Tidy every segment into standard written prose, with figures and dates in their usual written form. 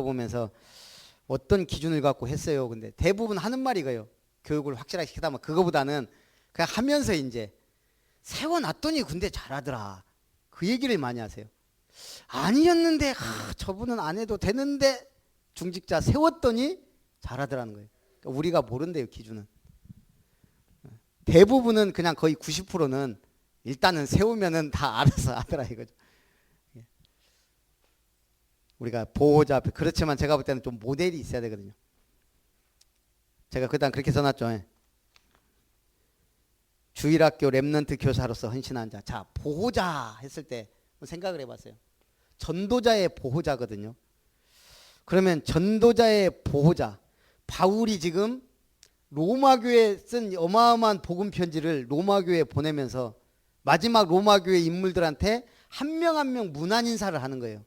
보면서 어떤 기준을 갖고 했어요. 근데 대부분 하는 말이 이거예요. 교육을 확실하게 시키다 보면 그거보다는 그냥 하면서 이제 세워놨더니 근데 잘하더라. 그 얘기를 많이 하세요. 아니었는데 저분은 안 해도 되는데 중직자 세웠더니 잘하더라는 거예요. 그러니까 우리가 모른대요, 기준은. 대부분은 그냥 거의 90%는 일단은 세우면은 다 알아서 하더라 이거죠. 우리가 보호자 앞에, 그렇지만 제가 볼 때는 좀 모델이 있어야 되거든요. 제가 그다음 그렇게 써놨죠. 주일학교 랩넌트 교사로서 헌신한 자. 자, 보호자 했을 때 생각을 해봤어요. 전도자의 보호자거든요. 그러면 전도자의 보호자, 바울이 지금 로마교에 쓴 어마어마한 복음 편지를 로마교에 보내면서 마지막 로마교회 인물들한테 한 명 한 명 문안 인사를 하는 거예요.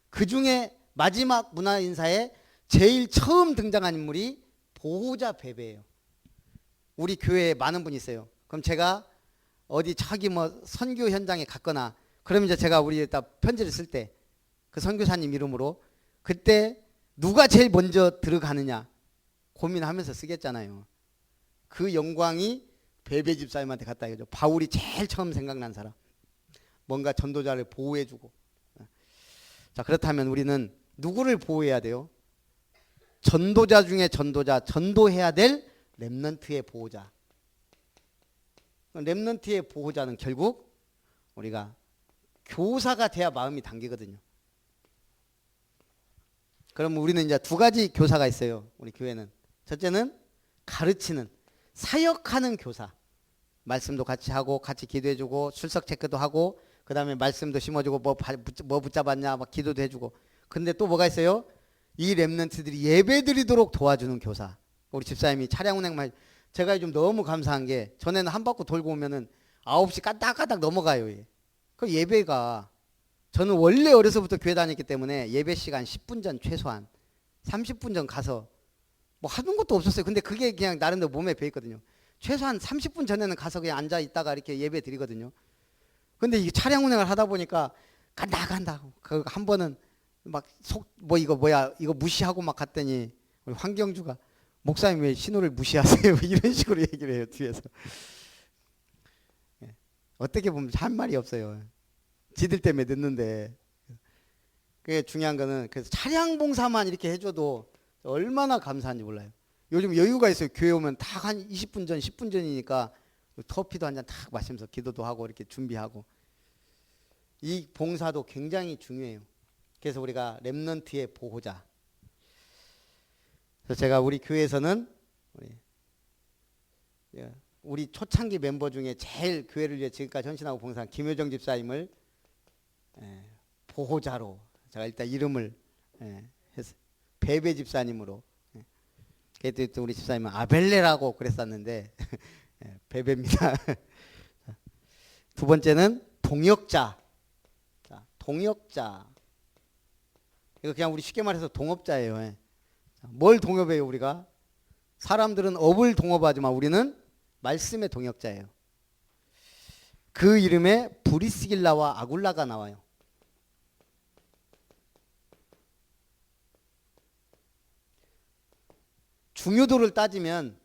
그 중에 마지막 문안 인사에 제일 처음 등장한 인물이 보호자 베베예요. 우리 교회에 많은 분이 있어요. 그럼 제가 어디 저기 뭐 선교 현장에 갔거나 그러면 이제 제가 우리에다 편지를 쓸 때 그 선교사님 이름으로 그때 누가 제일 먼저 들어가느냐 고민하면서 쓰겠잖아요. 그 영광이 베베 집사님한테 갔다 이거죠. 바울이 제일 처음 생각난 사람. 뭔가 전도자를 보호해주고. 자, 그렇다면 우리는 누구를 보호해야 돼요? 전도자 중에 전도자, 전도해야 될 렘넌트의 보호자. 렘넌트의 보호자는 결국 우리가 교사가 돼야 마음이 당기거든요. 그럼 우리는 이제 두 가지 교사가 있어요. 우리 교회는. 첫째는 가르치는, 사역하는 교사. 말씀도 같이 하고 같이 기도해주고 출석 체크도 하고 그 다음에 말씀도 심어주고 뭐 붙잡았냐 막 기도도 해주고. 근데 또 뭐가 있어요? 이 렘넌트들이 예배드리도록 도와주는 교사. 우리 집사님이 차량 운행만, 제가 좀 너무 감사한 게 전에는 한 바퀴 돌고 오면은 9시 까딱까딱 넘어가요. 그 예배가, 저는 원래 어려서부터 교회 다녔기 때문에 예배 시간 10분 전 최소한 30분 전 가서 뭐 하는 것도 없었어요. 근데 그게 그냥 나름대로 몸에 배있거든요. 최소한 30분 전에는 가서 그냥 앉아 있다가 이렇게 예배 드리거든요. 근데 이 차량 운행을 하다 보니까 간다. 그 한 번은 막 이거 무시하고 막 갔더니 우리 황경주가 목사님 왜 신호를 무시하세요? 이런 식으로 얘기를 해요, 뒤에서. 어떻게 보면 한 말이 없어요. 지들 때문에 늦는데. 그게 중요한 거는 그래서 차량 봉사만 이렇게 해줘도 얼마나 감사한지 몰라요. 요즘 여유가 있어요. 교회 오면 다 한 20분 전, 10분 전이니까 커피도 한 잔 탁 마시면서 기도도 하고 이렇게 준비하고. 이 봉사도 굉장히 중요해요. 그래서 우리가 렘넌트의 보호자. 그래서 제가 우리 교회에서는 우리 초창기 멤버 중에 제일 교회를 위해 지금까지 헌신하고 봉사한 김효정 집사님을 보호자로 제가 일단 이름을 했어요. 베베 집사님으로. 그때 또 우리 집사님은 아벨레라고 그랬었는데 베베입니다. 두 번째는 동역자. 동역자. 이거 그냥 우리 쉽게 말해서 동업자예요. 뭘 동업해요 우리가? 사람들은 업을 동업하지만 우리는 말씀의 동역자예요. 그 이름에 브리스길라와 아굴라가 나와요. 중요도를 따지면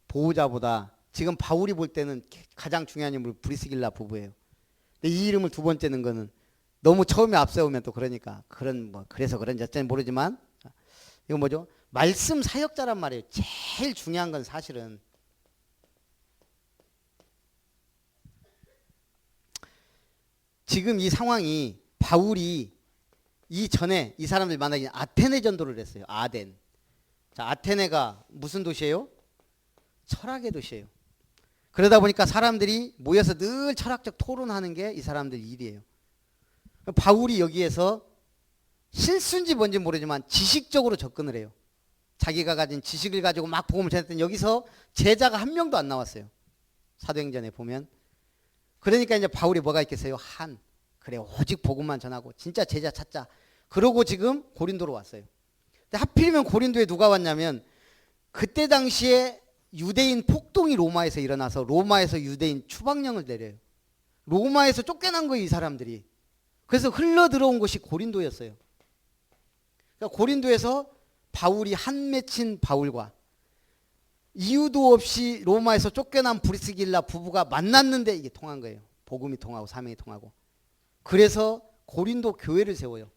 보호자보다 지금 바울이 볼 때는 가장 중요한 인물은 브리스길라 부부예요. 근데 이 이름을 두 번째 넣은 거는 너무 처음에 앞세우면 또 그러니까 그래서 그런지 어쩐지 모르지만 이거 뭐죠? 말씀 사역자란 말이에요. 제일 중요한 건 사실은 지금 이 상황이 바울이 이전에 이 사람들 만나기 아테네 전도를 했어요. 아덴. 자, 아테네가 무슨 도시예요? 철학의 도시예요. 그러다 보니까 사람들이 모여서 늘 철학적 토론하는 게 이 사람들 일이에요. 바울이 여기에서 실수인지 뭔지 모르지만 지식적으로 접근을 해요. 자기가 가진 지식을 가지고 막 복음을 전했더니 여기서 제자가 한 명도 안 나왔어요. 사도행전에 보면. 그러니까 이제 바울이 뭐가 있겠어요? 그래 오직 복음만 전하고 진짜 제자 찾자. 그러고 지금 고린도로 왔어요. 근데 하필이면 고린도에 누가 왔냐면 그때 당시에 유대인 폭동이 로마에서 일어나서 로마에서 유대인 추방령을 내려요. 로마에서 쫓겨난 거예요, 이 사람들이. 그래서 흘러 들어온 곳이 고린도였어요. 그러니까 고린도에서 바울이 한 맺힌 바울과 이유도 없이 로마에서 쫓겨난 브리스길라 부부가 만났는데 이게 통한 거예요. 복음이 통하고 사명이 통하고. 그래서 고린도 교회를 세워요.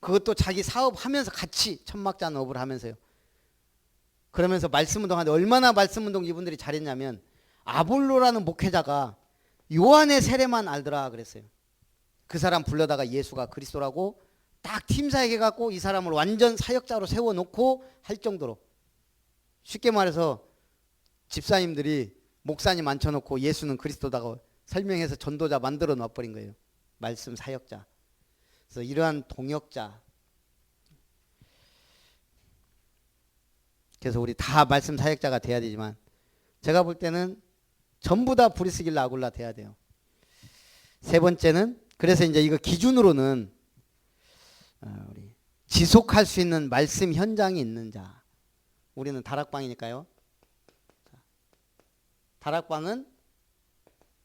그것도 자기 사업하면서 같이 천막잔업을 하면서요. 그러면서 말씀운동하는데 얼마나 말씀운동 이분들이 잘했냐면 아볼로라는 목회자가 요한의 세례만 알더라 그랬어요. 그 사람 불러다가 예수가 그리스도라고 딱 팀사역해 갖고 이 사람을 완전 사역자로 세워놓고 할 정도로, 쉽게 말해서 집사님들이 목사님 앉혀놓고 예수는 그리스도다고 설명해서 전도자 만들어 놔버린 거예요. 말씀 사역자. 그래서 이러한 동역자. 그래서 우리 다 말씀 사역자가 돼야 되지만 제가 볼 때는 전부 다 브리스길라 아굴라 돼야 돼요. 세 번째는, 그래서 이제 이거 기준으로는 우리 지속할 수 있는 말씀 현장이 있는 자. 우리는 다락방이니까요. 다락방은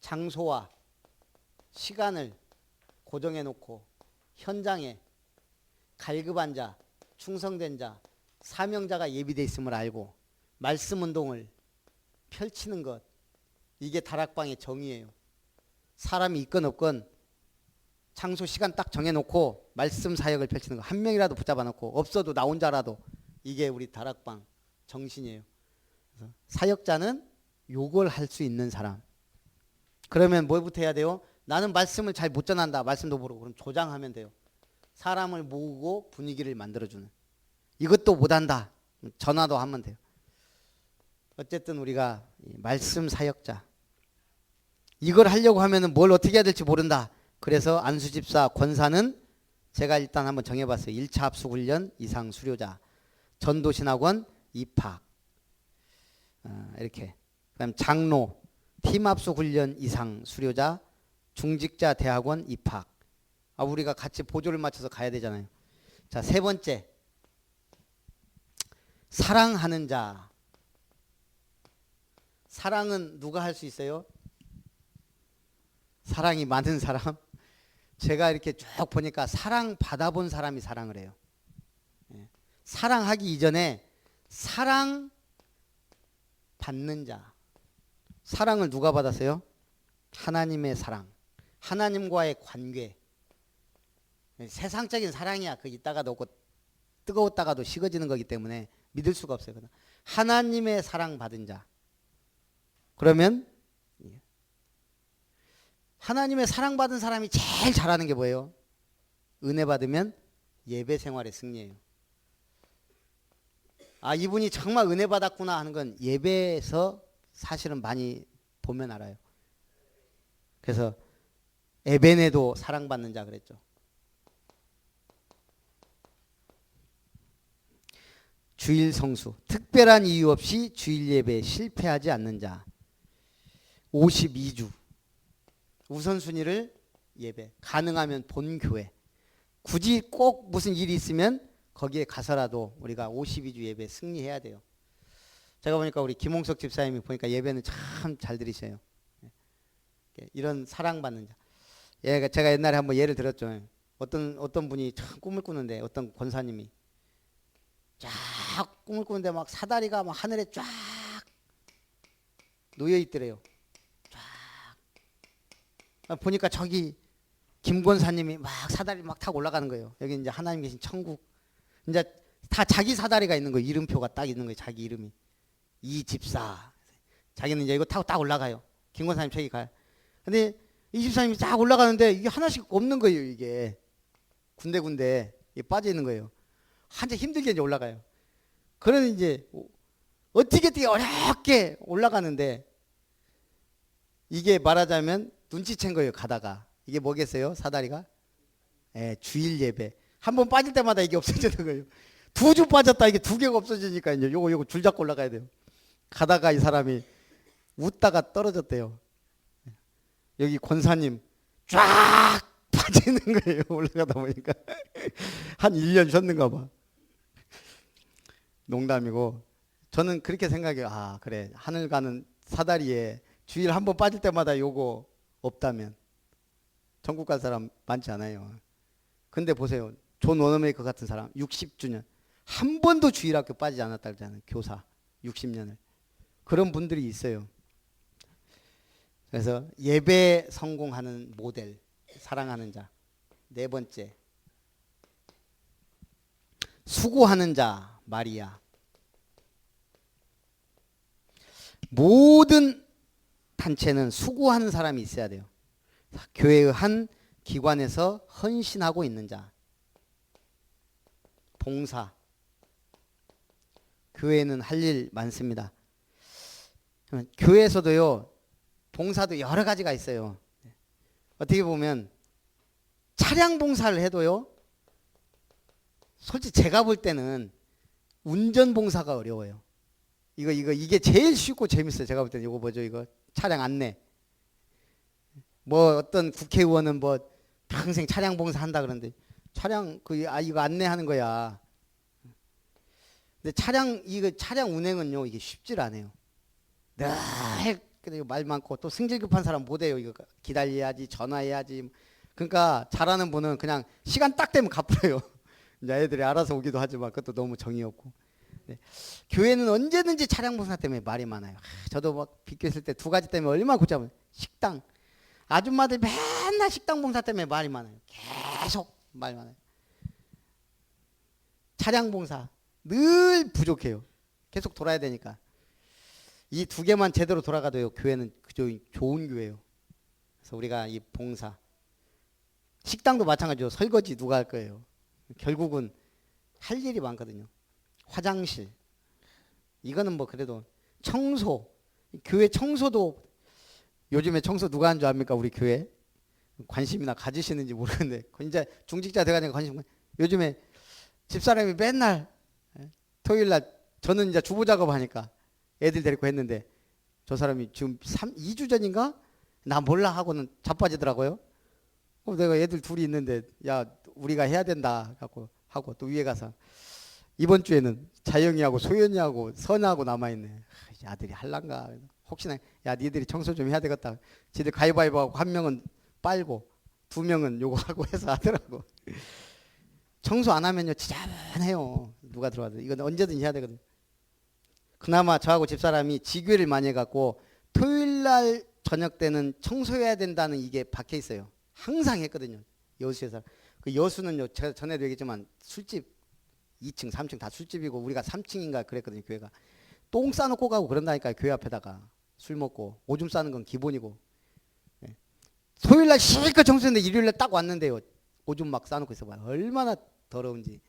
장소와 시간을 고정해 놓고 현장에 갈급한 자, 충성된 자, 사명자가 예비되어 있음을 알고 말씀 운동을 펼치는 것, 이게 다락방의 정의예요. 사람이 있건 없건 장소 시간 딱 정해놓고 말씀 사역을 펼치는 거, 한 명이라도 붙잡아 놓고 없어도 나 혼자라도, 이게 우리 다락방 정신이에요. 그래서 사역자는 요걸 할 수 있는 사람. 그러면 뭐부터 해야 돼요? 나는 말씀을 잘 못 전한다, 말씀도 모르고. 그럼 조장하면 돼요. 사람을 모으고 분위기를 만들어주는. 이것도 못한다, 전화도 하면 돼요. 어쨌든 우리가 말씀 사역자, 이걸 하려고 하면은 뭘 어떻게 해야 될지 모른다. 그래서 안수집사 권사는 제가 일단 한번 정해봤어요. 1차 합숙훈련 이상 수료자, 전도신학원 입학, 이렇게. 그다음 장로 팀 합숙훈련 이상 수료자, 중직자 대학원 입학. 우리가 같이 보조를 맞춰서 가야 되잖아요. 자, 세 번째, 사랑하는 자. 사랑은 누가 할 수 있어요? 사랑이 많은 사람. 제가 이렇게 쭉 보니까 사랑 받아본 사람이 사랑을 해요. 사랑하기 이전에 사랑 받는 자. 사랑을 누가 받았어요? 하나님의 사랑, 하나님과의 관계. 세상적인 사랑이야. 그 있다가도 없고 뜨거웠다가도 식어지는 거기 때문에 믿을 수가 없어요. 하나님의 사랑 받은 자. 그러면 하나님의 사랑받은 사람이 제일 잘하는 게 뭐예요? 은혜 받으면 예배 생활의 승리예요. 이분이 정말 은혜 받았구나 하는 건 예배에서 사실은 많이 보면 알아요. 그래서 에베네도 사랑받는 자 그랬죠. 주일 성수, 특별한 이유 없이 주일 예배에 실패하지 않는 자. 52주 우선순위를 예배, 가능하면 본교회, 굳이 꼭 무슨 일이 있으면 거기에 가서라도 우리가 52주 예배 승리해야 돼요. 제가 보니까 우리 김홍석 집사님이 보니까 예배는 참 잘 드리셔요. 이런 사랑받는 자. 제가 옛날에 한번 예를 들었죠. 어떤 분이 참 꿈을 꾸는데, 어떤 권사님이 쫙 꿈을 꾸는데 막 사다리가 막 하늘에 쫙 놓여 있더래요. 쫙 보니까 저기 김 권사님이 막 사다리 막 타고 올라가는 거예요. 여기 이제 하나님 계신 천국. 이제 다 자기 사다리가 있는 거예요. 이름표가 딱 있는 거예요. 자기 이름이. 이 집사. 자기는 이제 이거 타고 딱 올라가요. 김 권사님 저기 가요. 근데 이 집사님이 딱 올라가는데 이게 하나씩 없는 거예요. 이게 군데군데 빠져 있는 거예요. 한참 힘들게 이제 올라가요. 그러니 이제 어떻게 어렵게 올라가는데, 이게 말하자면 눈치챈 거예요. 가다가 이게 뭐겠어요? 사다리가 주일 예배. 한 번 빠질 때마다 이게 없어지는 거예요. 2주 빠졌다, 이게 2개가 없어지니까 이제 요거 줄 잡고 올라가야 돼요. 가다가 이 사람이 웃다가 떨어졌대요. 여기 권사님 쫙 빠지는 거예요. 올라가다 보니까 한 1년 쉬었는가 봐. 농담이고, 저는 그렇게 생각해요. 그래, 하늘 가는 사다리에 주일 한 번 빠질 때마다 요거 없다면 천국 갈 사람 많지 않아요. 근데 보세요, 존 워너메이커 같은 사람 60주년 한 번도 주일학교 빠지지 않았다 그러잖아요. 교사 60년을. 그런 분들이 있어요. 그래서 예배 성공하는 모델, 사랑하는 자. 네 번째, 수고하는 자 마리아. 모든 단체는 수고하는 사람이 있어야 돼요. 교회의 한 기관에서 헌신하고 있는 자. 봉사. 교회는 할 일 많습니다. 교회에서도요, 봉사도 여러 가지가 있어요. 어떻게 보면 차량 봉사를 해도요, 솔직히 제가 볼 때는 운전 봉사가 어려워요. 이게 제일 쉽고 재밌어요. 제가 볼 때는 이거 뭐죠? 이거 차량 안내. 뭐 어떤 국회의원은 뭐 평생 차량 봉사 한다 그러는데 차량 이거 안내하는 거야. 근데 차량 운행은요, 이게 쉽질 않아요. 늘 말 많고 또 승질 급한 사람 못해요. 이거 기다려야지, 전화해야지. 그러니까 잘하는 분은 그냥 시간 딱 되면 갚아요. 이제 애들이 알아서 오기도 하지만 그것도 너무 정이 없고. 네. 교회는 언제든지 차량 봉사 때문에 말이 많아요. 저도 막 빚고 있을 때 두 가지 때문에 얼마나 고참을. 식당. 아줌마들 맨날 식당 봉사 때문에 말이 많아요. 계속 말 많아요. 차량 봉사 늘 부족해요. 계속 돌아야 되니까. 이 두 개만 제대로 돌아가도요, 교회는 그저 좋은 교회예요. 그래서 우리가 이 봉사, 식당도 마찬가지로 설거지 누가 할 거예요. 결국은 할 일이 많거든요. 화장실, 이거는 뭐 그래도 청소, 교회 청소도 요즘에 청소 누가 하는 줄 압니까? 우리 교회 관심이나 가지시는지 모르겠는데 이제 중직자 돼가니까 관심. 요즘에 집사람이 맨날 토요일날 저는 이제 주부 작업하니까 애들 데리고 했는데 저 사람이 지금 2주 전인가? 나 몰라 하고는 자빠지더라고요. 내가 애들 둘이 있는데 야 우리가 해야 된다 하고 또 위에 가서 이번 주에는 자영이하고 소연이하고 선하고 남아있네. 아들이 할란가. 혹시나 야 니들이 청소 좀 해야 되겠다. 지들 가위바위보하고 한 명은 빨고 두 명은 요거 하고 해서 하더라고. 청소 안 하면요 지저분해요. 누가 들어와도 이건 언제든지 해야 되거든. 그나마 저하고 집사람이 지교를 많이 해갖고 토요일날 저녁 때는 청소해야 된다는 이게 박혀 있어요. 항상 했거든요. 여수에서. 그 여수는요 제가 전에도 얘기했지만 술집 2층 3층 다 술집이고 우리가 3층인가 그랬거든요. 교회가 똥 싸놓고 가고 그런다니까요. 교회 앞에다가 술 먹고 오줌 싸는 건 기본이고. 네. 토요일날 실컷 청소했는데 일요일날 딱 왔는데요 오줌 막 싸놓고 있어봐요. 얼마나 더러운지.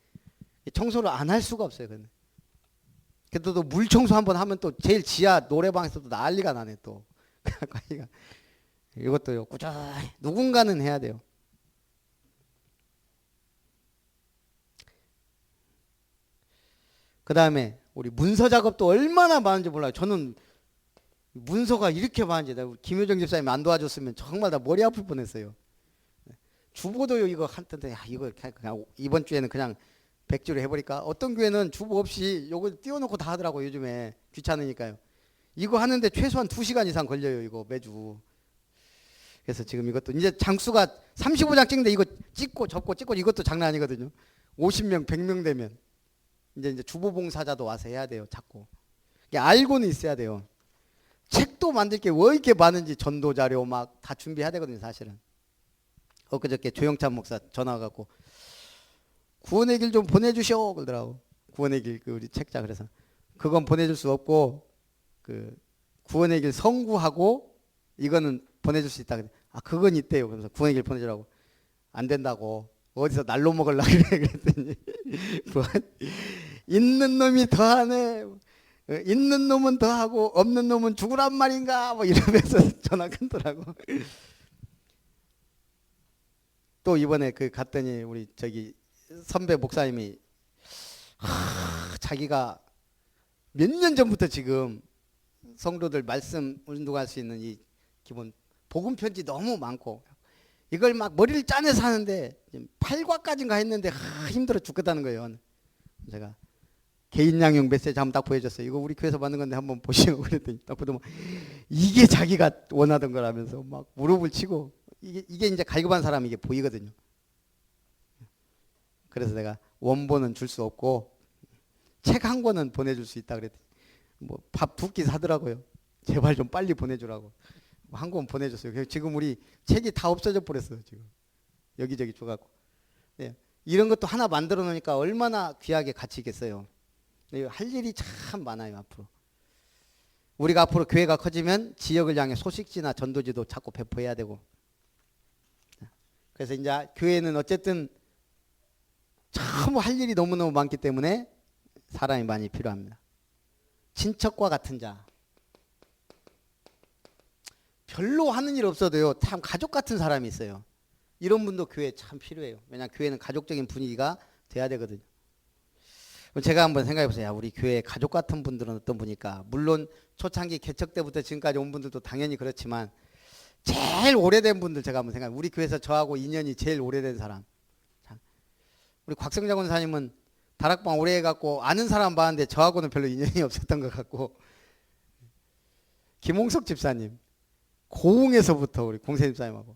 청소를 안 할 수가 없어요. 그래도 또 물 청소 한번 하면 또 제일 지하 노래방에서도 난리가 나네 또. 이것도요 꾸준히 누군가는 해야 돼요. 그 다음에 우리 문서 작업도 얼마나 많은지 몰라요. 저는 문서가 이렇게 많은지 김효정 집사님이 안 도와줬으면 정말 다 머리 아플 뻔했어요. 주보도요 이거 한텐데 이거 그냥 이번 주에는 그냥 100주로 해버릴까? 어떤 교회는 주보 없이 요거 띄워놓고 다 하더라고. 요즘에 귀찮으니까요. 이거 하는데 최소한 2시간 이상 걸려요. 이거 매주. 그래서 지금 이것도 이제 장수가 35장 찍는데 이거 찍고 접고 찍고 이것도 장난 아니거든요. 50명 100명 되면 이제 주보 봉사자도 와서 해야 돼요. 자꾸 알고는 있어야 돼요. 책도 만들 게 왜 이렇게 많은지 전도 자료 막 다 준비해야 되거든요. 사실은. 엊그저께 조영찬 목사 전화 와갖고 구원의 길 좀 보내주셔 그러더라고. 구원의 길 우리 책자. 그래서 그건 보내줄 수 없고 그 구원의 길 성구하고 이거는 보내줄 수 있다. 그건 있대요. 그래서 구원의 길 보내주라고. 안 된다고. 어디서 날로 먹으려고 그래. 그랬더니 있는 놈이 더하네. 있는 놈은 더하고 없는 놈은 죽으란 말인가 뭐 이러면서 전화 끊더라고. 또 이번에 갔더니 우리 저기 선배 목사님이 자기가 몇 년 전부터 지금 성도들 말씀 운동할 수 있는 이 기본 복음 편지 너무 많고 이걸 막 머리를 짜내서 하는데 8과까지인가 했는데 힘들어 죽겠다는 거예요. 제가 개인 양육 메시지 한번 딱 보여줬어요. 이거 우리 교회에서 만든 건데 한번 보시오 그랬더니 딱 보더니 이게 자기가 원하던 거라면서 막 무릎을 치고 이게 이제 갈급한 사람이 이게 보이거든요. 그래서 내가 원본은 줄 수 없고 책 한 권은 보내줄 수 있다 그랬더니 뭐 밥 2끼 사더라고요. 제발 좀 빨리 보내주라고. 한 권 보내줬어요. 지금 우리 책이 다 없어져 버렸어요. 지금 여기저기 줘갖고. 네. 이런 것도 하나 만들어 놓으니까 얼마나 귀하게 가치겠어요. 할 일이 참 많아요. 앞으로 우리가 앞으로 교회가 커지면 지역을 향해 소식지나 전도지도 자꾸 배포해야 되고. 그래서 이제 교회는 어쨌든 참 할 일이 너무너무 많기 때문에 사람이 많이 필요합니다. 친척과 같은 자. 별로 하는 일 없어도요, 참 가족 같은 사람이 있어요. 이런 분도 교회에 참 필요해요. 왜냐하면 교회는 가족적인 분위기가 돼야 되거든요. 제가 한번 생각해 보세요. 우리 교회 가족 같은 분들은 어떤 분일까? 물론 초창기 개척 때부터 지금까지 온 분들도 당연히 그렇지만 제일 오래된 분들 제가 한번 생각해. 우리 교회에서 저하고 인연이 제일 오래된 사람. 우리 곽성장 권사님은 다락방 오래 해갖고 아는 사람 봤는데 저하고는 별로 인연이 없었던 것 같고, 김홍석 집사님 고흥에서부터 우리 공세 집사님하고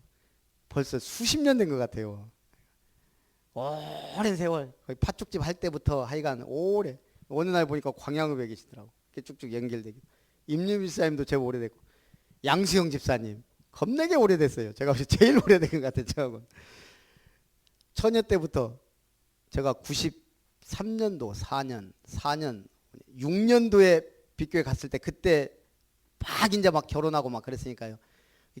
벌써 수십 년 된 것 같아요. 오랜 세월, 거의 팥죽집 할 때부터 하여간 오래. 어느 날 보니까 광양읍에 계시더라고. 쭉쭉 연결되기. 임유미 집사님도 제법 오래됐고, 양수영 집사님 겁나게 오래됐어요. 제가 제일 오래된 것 같아요. 저하고 처녀 때부터 제가 93년도 4년 6년도에 빛교회 갔을 때 그때 막 이제 막 결혼하고 막 그랬으니까요.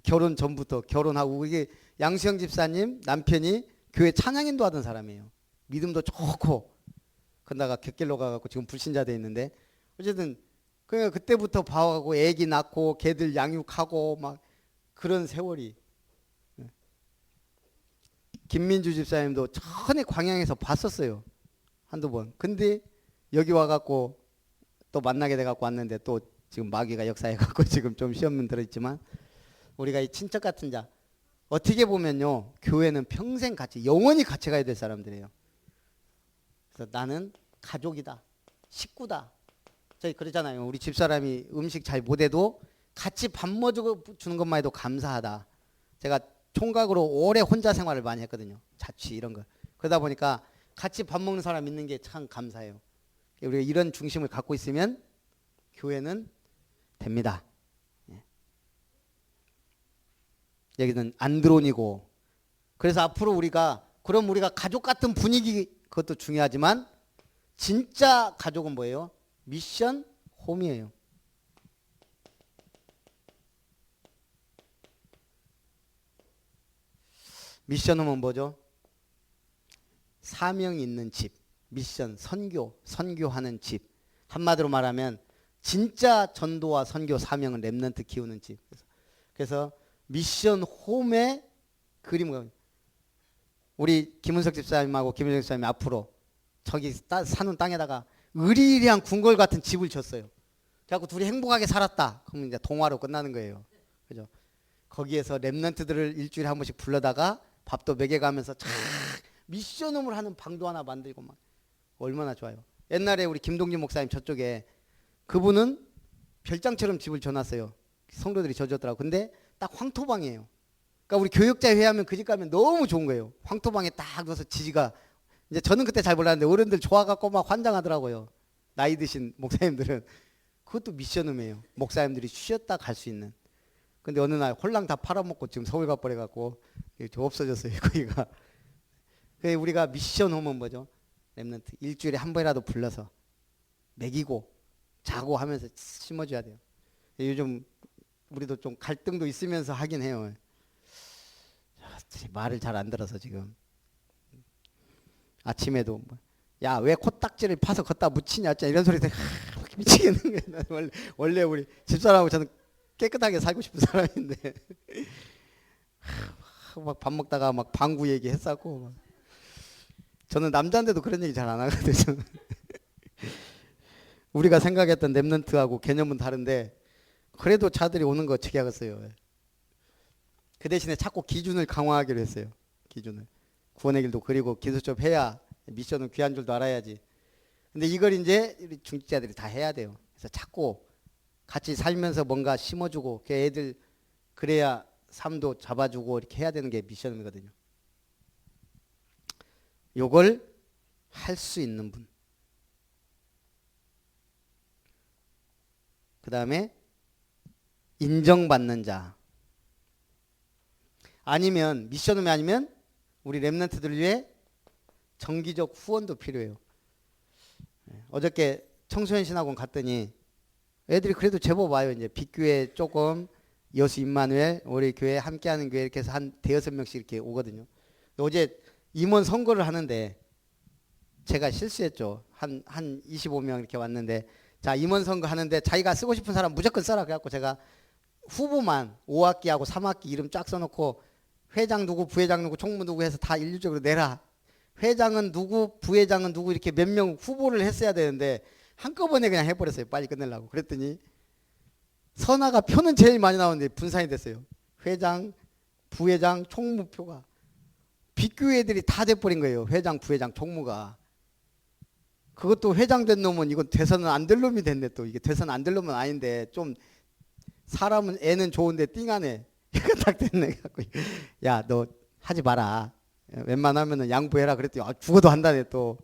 결혼 전부터 결혼하고, 이게 양수영 집사님 남편이 교회 찬양인도 하던 사람이에요. 믿음도 좋고. 그러다가 객길로 가갖고 지금 불신자 돼 있는데, 어쨌든 그러니까 그때부터 봐하고 애기 낳고 걔들 양육하고 막 그런 세월이. 김민주 집사님도 전에 광양에서 봤었어요. 한두 번. 근데 여기 와갖고 또 만나게 돼갖고 왔는데 또 지금 마귀가 역사해갖고 지금 좀 시험은 들어있지만, 우리가 이 친척 같은 자, 어떻게 보면요, 교회는 평생 같이 영원히 같이 가야 될 사람들이에요. 그래서 나는 가족이다, 식구다. 저희 그러잖아요. 우리 집사람이 음식 잘 못해도 같이 밥 먹어주는 것만 해도 감사하다. 제가 총각으로 오래 혼자 생활을 많이 했거든요. 자취 이런 거. 그러다 보니까 같이 밥 먹는 사람 있는 게 참 감사해요. 우리가 이런 중심을 갖고 있으면 교회는 됩니다. 여기는 안드론이고. 그래서 앞으로 우리가 가족 같은 분위기, 그것도 중요하지만 진짜 가족은 뭐예요? 미션 홈이에요. 미션 홈은 뭐죠? 사명 있는 집. 미션, 선교하는 집. 한마디로 말하면 진짜 전도와 선교 사명은 렘넌트 키우는 집. 그래서 미션 홈의 그림은, 우리 김은석 집사님하고 김은석 집사님이 앞으로 저기 사는 땅에다가 으리으리한 궁궐 같은 집을 줬어요. 그래갖고 둘이 행복하게 살았다. 그러면 이제 동화로 끝나는 거예요. 그죠? 거기에서 렘넌트들을 일주일에 한 번씩 불러다가 밥도 먹여가면서 참 미션홈을 하는 방도 하나 만들고 막 얼마나 좋아요. 옛날에 우리 김동진 목사님 저쪽에, 그분은 별장처럼 집을 줘놨어요. 성도들이 져줬더라고. 근데 딱 황토방이에요. 그러니까 우리 교역자 회하면 그 집 가면 너무 좋은 거예요. 황토방에 딱 넣어서 지지가, 이제 저는 그때 잘 몰랐는데 어른들 좋아갖고 막 환장하더라고요. 나이 드신 목사님들은. 그것도 미션홈이에요. 목사님들이 쉬었다 갈 수 있는. 근데 어느 날 홀랑 다 팔아먹고 지금 서울 가버려갖고 없어졌어요. 거기가. 우리가 미션홈은 뭐죠? 렘넌트 일주일에 한 번이라도 불러서 먹이고 자고 하면서 심어줘야 돼요. 요즘 우리도 좀 갈등도 있으면서 하긴 해요. 말을 잘 안 들어서 지금 아침에도 야, 왜 코딱지를 파서 걷다 묻히냐 이런 소리 듣고 미치겠는 거예요. 원래 우리 집사람하고 저는 깨끗하게 살고 싶은 사람인데 막 밥 먹다가 막 방구 얘기 했었고 막. 저는 남자인데도 그런 얘기 잘 안 하거든요. 우리가 생각했던 렘넌트하고 개념은 다른데 그래도 자들이 오는 거 어떻게 하겠어요. 그 대신에 자꾸 기준을 강화하기로 했어요. 기준을. 구원의 길도 그리고 기술적 해야 미션은 귀한 줄도 알아야지. 근데 이걸 이제 우리 중직자들이 다 해야 돼요. 그래서 자꾸 같이 살면서 뭔가 심어주고 그 애들 그래야 삶도 잡아주고 이렇게 해야 되는 게 미션이거든요. 요걸 할 수 있는 분. 그 다음에 인정받는 자. 아니면 미션홈이 아니면 우리 렘넌트들 위해 정기적 후원도 필요해요. 어저께 청소년 신학원 갔더니 애들이 그래도 제법 와요. 이제 빅교회 조금, 여수 임마누엘, 우리 교회 함께하는 교회 이렇게 해서 한 대여섯 명씩 이렇게 오거든요. 어제 임원 선거를 하는데 제가 실수했죠. 한 25명 이렇게 왔는데, 자, 임원 선거 하는데 자기가 쓰고 싶은 사람 무조건 써라. 그래갖고 제가 후보만 5학기하고 3학기 이름 쫙 써놓고 회장 누구, 부회장 누구, 총무 누구 해서 다 일률적으로 내라. 회장은 누구, 부회장은 누구 이렇게 몇 명 후보를 했어야 되는데 한꺼번에 그냥 해버렸어요. 빨리 끝내려고. 그랬더니 선화가 표는 제일 많이 나오는데 분산이 됐어요. 회장, 부회장, 총무표가. 빅교회들이 다 돼버린 거예요. 회장, 부회장, 총무가. 그것도 회장 된 놈은 이건 돼서는 안 될 놈이 됐네. 또 이게 돼서는 안 될 놈은 아닌데 좀 사람은 애는 좋은데 띵하네. 이거 딱 됐네. 야, 너 하지 마라. 웬만하면은 양보해라. 그랬더니 아, 죽어도 한다네 또.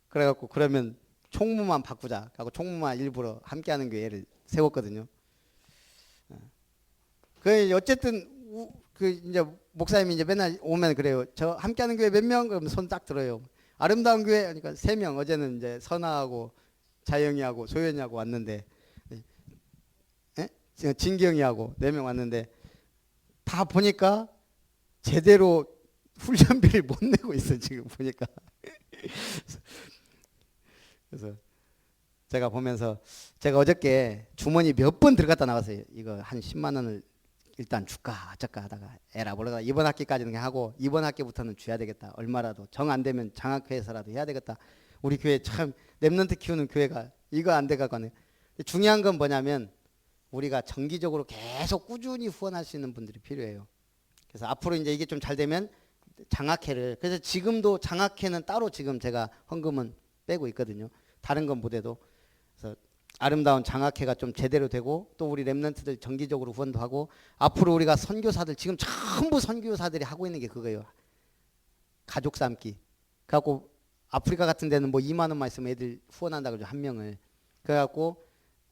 그래갖고 그러면 총무만 바꾸자. 하고 총무만 일부러 함께하는 교회를 세웠거든요. 그 어쨌든 그 이제 목사님이 이제 맨날 오면 그래요. 저 함께하는 교회 몇 명? 그러면 손 딱 들어요. 아름다운 교회 그러니까 3명. 어제는 이제 선아하고 자영이하고 소연이하고 왔는데, 진경이하고 4명 왔는데 다 보니까 제대로 훈련비를 못 내고 있어 지금 보니까. 그래서 제가 보면서 제가 어저께 주머니 몇 번 들어갔다 나왔어요. 이거 한 10만 원을 일단 줄까 어쩔까 하다가 에라 몰라가 이번 학기까지는 그냥 하고 이번 학기부터는 줘야 되겠다. 얼마라도 정 안 되면 장학회에서라도 해야 되겠다. 우리 교회 참 렘넌트 키우는 교회가 이거 안 돼가거든요. 중요한 건 뭐냐면 우리가 정기적으로 계속 꾸준히 후원할 수 있는 분들이 필요해요. 그래서 앞으로 이제 이게 좀 잘 되면 장학회를, 그래서 지금도 장학회는 따로 지금 제가 헌금은 빼고 있거든요. 다른 건 못해도. 그래서 아름다운 장학회가 좀 제대로 되고 또 우리 렘넌트들 정기적으로 후원도 하고 앞으로 우리가 선교사들 지금 전부 선교사들이 하고 있는 게 그거예요. 가족 삼기. 그래갖고 아프리카 같은 데는 뭐 2만 원만 있으면 애들 후원한다 그러죠. 한 명을. 그래갖고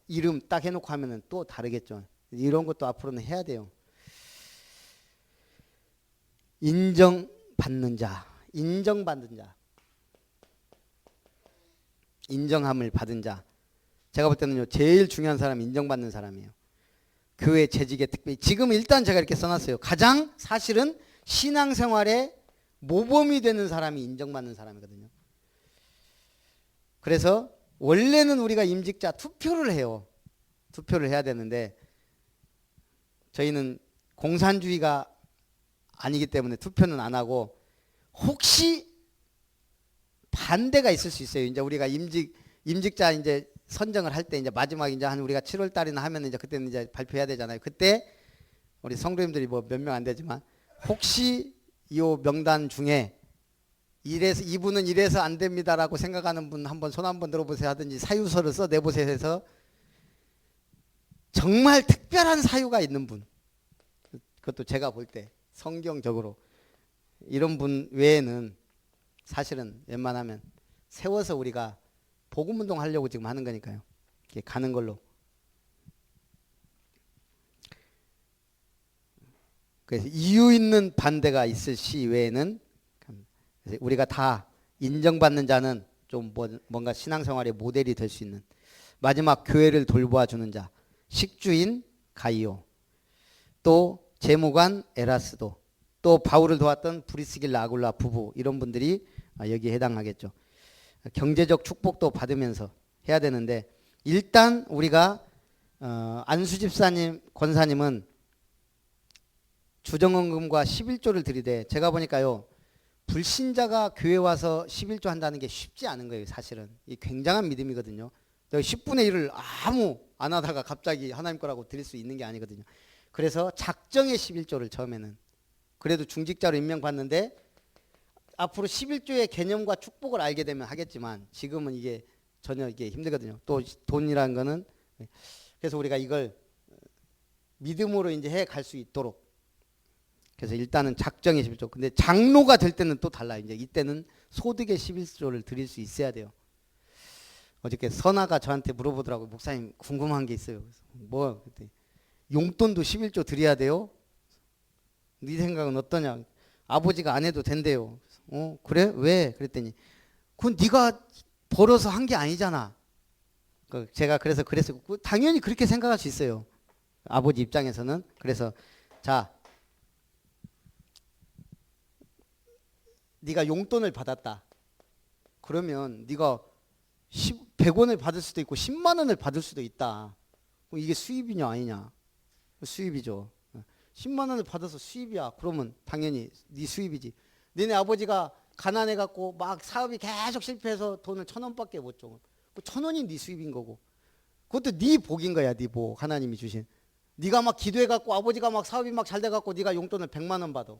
이름 딱 해놓고 하면은 또 다르겠죠. 이런 것도 앞으로는 해야 돼요. 인정받는 자, 인정받는 자, 인정함을 받은 자. 제가 볼 때는요 제일 중요한 사람이 인정받는 사람이에요. 교회 재직에 특별히 지금 일단 제가 이렇게 써놨어요. 가장 사실은 신앙생활에 모범이 되는 사람이 인정받는 사람이거든요. 그래서 원래는 우리가 임직자 투표를 해요. 투표를 해야 되는데 저희는 공산주의가 아니기 때문에 투표는 안 하고 혹시 반대가 있을 수 있어요. 이제 우리가 임직자 이제 선정을 할 때 이제 마지막 이제 한 우리가 7월 달이나 하면 이제 그때는 이제 발표해야 되잖아요. 그때 우리 성도님들이 뭐 몇 명 안 되지만 혹시 이 명단 중에 이래서 이분은 이래서 안 됩니다라고 생각하는 분 한번 손 한번 들어보세요 하든지 사유서를 써 내보세요 해서 정말 특별한 사유가 있는 분, 그것도 제가 볼 때 성경적으로 이런 분 외에는 사실은 웬만하면 세워서 우리가 복음운동 하려고 지금 하는 거니까요. 이렇게 가는 걸로. 그래서 이유 있는 반대가 있을 시 외에는 우리가 다 인정받는 자는 좀 뭔가 신앙생활의 모델이 될 수 있는, 마지막 교회를 돌보아주는 자, 식주인 가이오, 또 재무관 에라스도, 또 바울을 도왔던 브리스길라 아굴라 부부, 이런 분들이 여기에 해당하겠죠. 경제적 축복도 받으면서 해야 되는데 일단 우리가 안수 집사님, 권사님은 주정헌금과 11조를 드리되 제가 보니까요 불신자가 교회 와서 11조 한다는 게 쉽지 않은 거예요. 사실은 이 굉장한 믿음이거든요. 10분의 1을 아무 안 하다가 갑자기 하나님 거라고 드릴 수 있는 게 아니거든요. 그래서 작정의 11조를 처음에는 그래도 중직자로 임명받는데 앞으로 11조의 개념과 축복을 알게 되면 하겠지만 지금은 이게 전혀 이게 힘들거든요. 또 돈이라는 거는, 그래서 우리가 이걸 믿음으로 이제 해 갈 수 있도록, 그래서 일단은 작정의 11조. 근데 장로가 될 때는 또 달라요. 이제 이때는 소득의 11조를 드릴 수 있어야 돼요. 어저께 선아가 저한테 물어보더라고요. 목사님 궁금한 게 있어요. 뭐 그때 용돈도 11조 드려야 돼요? 네 생각은 어떠냐? 아버지가 안 해도 된대요. 그래? 왜? 그랬더니 그건 네가 벌어서 한 게 아니잖아. 제가 그래서 당연히 그렇게 생각할 수 있어요. 아버지 입장에서는. 그래서 자, 네가 용돈을 받았다. 그러면 네가 100원을 받을 수도 있고 10만 원을 받을 수도 있다. 이게 수입이냐 아니냐? 수입이죠. 10만 원을 받아서 수입이야. 그러면 당연히 네 수입이지. 너네 아버지가 가난해 갖고 막 사업이 계속 실패해서 돈을 1,000원밖에 못 줘. 그 1,000원이 네 수입인 거고. 그것도 네 복인 거야. 네 복. 하나님이 주신. 네가 막 기도해 갖고 아버지가 막 사업이 막 잘 돼 갖고 네가 용돈을 100만 원 받아.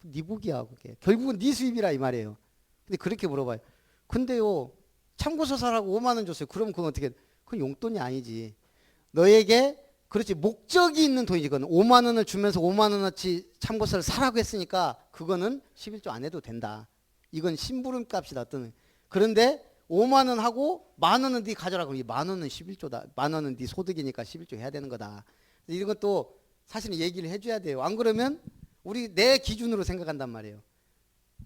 네 복이야. 그게. 결국은 네 수입이라 이 말이에요. 근데 그렇게 물어봐요. 근데요. 참고서사라고 5만 원 줬어요. 그럼 그건 어떻게? 그건 용돈이 아니지. 너에게 그렇지 목적이 있는 돈이지. 그건 5만 원을 주면서 5만 원어치 참고서를 사라고 했으니까 그거는 11조 안 해도 된다. 이건 심부름값이다. 어떤. 그런데 5만 원 하고 만 원은 네 가져라. 그럼 만 원은 11조다. 만 원은 네 소득이니까 11조 해야 되는 거다. 이런 것도 사실은 얘기를 해줘야 돼요. 안 그러면 우리 내 기준으로 생각한단 말이에요.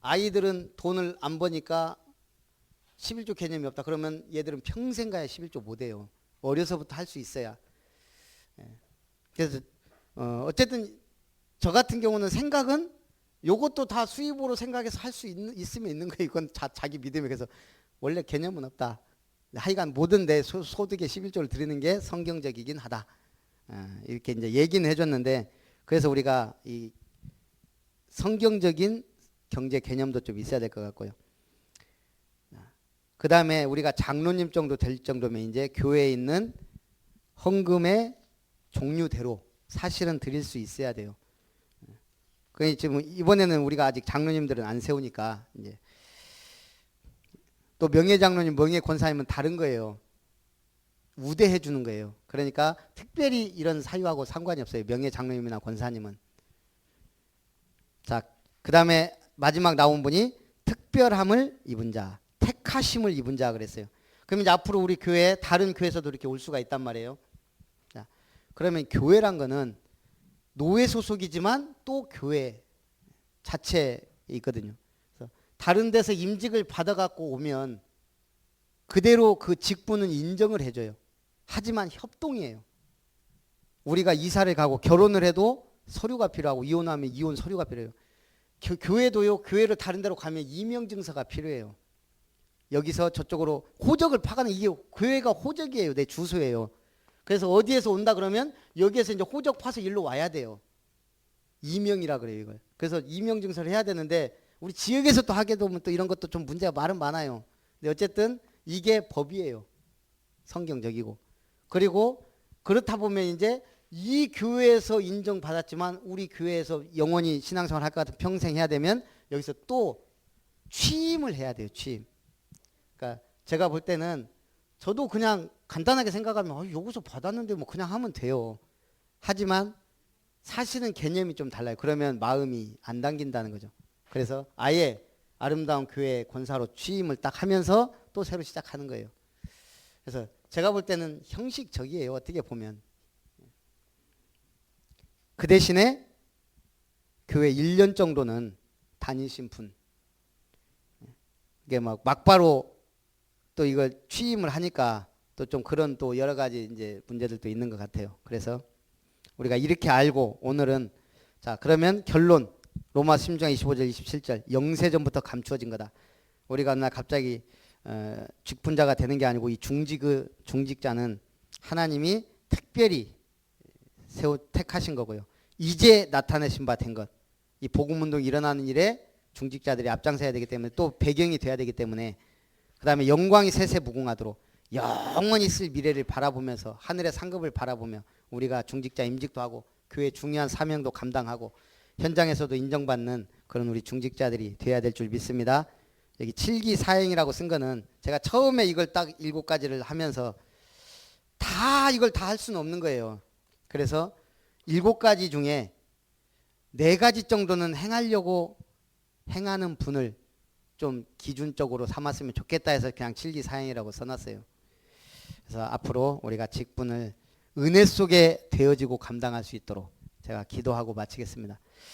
아이들은 돈을 안 버니까 11조 개념이 없다. 그러면 얘들은 평생 가야 11조 못 해요. 어려서부터 할 수 있어야. 그래서 어쨌든 저 같은 경우는 생각은 요것도 다 수입으로 생각해서 할 수 있으면 있는 거예요. 이건 자기 믿음에. 그래서 원래 개념은 없다. 하여간 모든 내 소득의 11조를 드리는 게 성경적이긴 하다. 이렇게 이제 얘기는 해줬는데 그래서 우리가 이 성경적인 경제 개념도 좀 있어야 될 것 같고요. 그 다음에 우리가 장로님 정도 될 정도면 이제 교회에 있는 헌금의 종류대로 사실은 드릴 수 있어야 돼요. 그 지금 이번에는 우리가 아직 장로님들은 안 세우니까 이제 또 명예 장로님, 명예 권사님은 다른 거예요. 우대해 주는 거예요. 그러니까 특별히 이런 사유하고 상관이 없어요. 명예 장로님이나 권사님은. 자, 그 다음에 마지막 나온 분이 특별함을 입은 자, 택하심을 입은 자 그랬어요. 그럼 이제 앞으로 우리 교회 다른 교회에서도 이렇게 올 수가 있단 말이에요. 자, 그러면 교회란 거는 노예 소속이지만 또 교회 자체에 있거든요. 그래서 다른 데서 임직을 받아갖고 오면 그대로 그 직분은 인정을 해줘요. 하지만 협동이에요. 우리가 이사를 가고 결혼을 해도 서류가 필요하고 이혼하면 이혼 서류가 필요해요. 교회도요. 교회를 다른 데로 가면 이명증서가 필요해요. 여기서 저쪽으로 호적을 파가는 이게 교회가 호적이에요. 내 주소예요. 그래서 어디에서 온다 그러면 여기에서 이제 호적 파서 일로 와야 돼요. 이명이라 그래요, 이걸. 그래서 이명 증서를 해야 되는데 우리 지역에서 또 하게 되면 또 이런 것도 좀 문제가 말은 많아요. 근데 어쨌든 이게 법이에요. 성경적이고. 그리고 그렇다 보면 이제 이 교회에서 인정받았지만 우리 교회에서 영원히 신앙생활 할 것 같은 평생 해야 되면 여기서 또 취임을 해야 돼요. 취임. 그러니까 제가 볼 때는 저도 그냥 간단하게 생각하면 여기서 받았는데 뭐 그냥 하면 돼요. 하지만 사실은 개념이 좀 달라요. 그러면 마음이 안 당긴다는 거죠. 그래서 아예 아름다운 교회 권사로 취임을 딱 하면서 또 새로 시작하는 거예요. 그래서 제가 볼 때는 형식적이에요. 어떻게 보면. 그 대신에 교회 1년 정도는 다니신 분. 이게 막 막바로 또 이걸 취임을 하니까 또 좀 그런 또 여러 가지 이제 문제들도 있는 것 같아요. 그래서 우리가 이렇게 알고 오늘은 자 그러면 결론 로마 16장 25절 27절 영세전부터 감추어진 거다. 우리가 어느 날 갑자기 직분자가 되는 게 아니고 이 중직자는 하나님이 특별히 택하신 거고요. 이제 나타내신 바 된 것. 이 복음운동이 일어나는 일에 중직자들이 앞장서야 되기 때문에 또 배경이 돼야 되기 때문에 그 다음에 영광이 세세무궁하도록 영원히 있을 미래를 바라보면서 하늘의 상급을 바라보며 우리가 중직자 임직도 하고 교회 중요한 사명도 감당하고 현장에서도 인정받는 그런 우리 중직자들이 돼야 될 줄 믿습니다. 여기 7기 사행이라고 쓴 거는 제가 처음에 이걸 딱 7가지를 하면서 다 이걸 다 할 수는 없는 거예요. 그래서 7가지 중에 4가지 정도는 행하려고 행하는 분을 좀 기준적으로 삼았으면 좋겠다 해서 그냥 실기사항이라고 써놨어요. 그래서 앞으로 우리가 직분을 은혜 속에 되어지고 감당할 수 있도록 제가 기도하고 마치겠습니다.